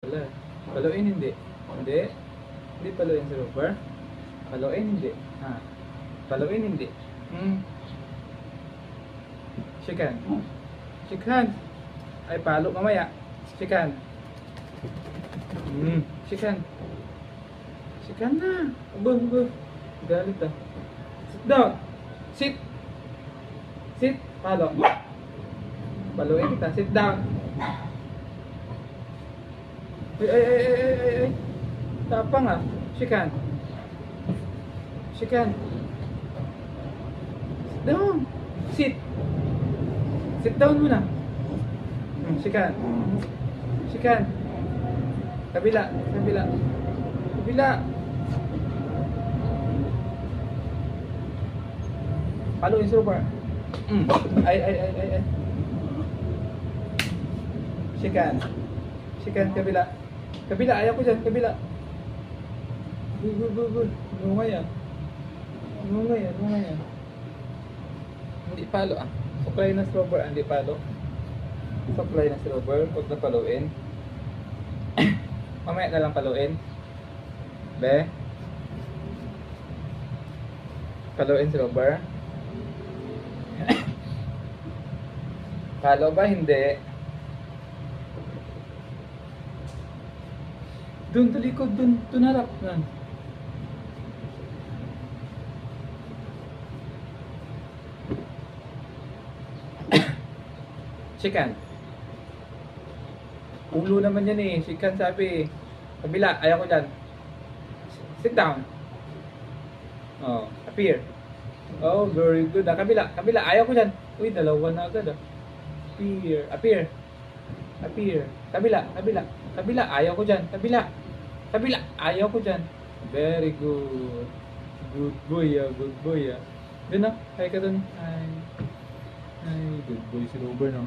Wala. Paluin hindi. Hindi. Hindi paluin si Robert. Paluin hindi. Ha. Paluin hindi. Shake hand. Shake hand. Ay, palo mamaya. Shake hand. Shake hand. Shake hand na. Aba. Galit ah. Sit down. Sit. Sit. Palo. Paluin kita. Sit down. Ay. Tapang ah. Shake hand. Shake hand. Sit down. Sit. Sit down muna. Shake hand. Shake hand. Kabila. Kabila. Kabila. Paluin si Robert. Ay. Shake hand. Shake hand. Kabila. Kabila. Ayaw ko dyan. Kabila. Good. Nungay yan. Nungay yan. Hindi palo ah. Supply na si Robert. Hindi palo. Supply na si Robert. Huwag na paluin. Mamaya na lang paluin. Be. Paluin si Robert. Palo ba? Hindi. Doon sa likod. Doon harap. Doon. Chicken. Ulo naman yan eh. Chicken sabi. Kabila. Ayaw ko dyan. Sit down. Oh. Appear. Oh, very good. Kabila. Ayaw ko dyan. Uy, dalawa na agad ah. Appear. Kabila. Ayaw ko dyan. Kabila. Ayaw ko dyan. Very good. Good boy ah. Dun ah. Hi ka dun. Hi. Good boy si Robert no.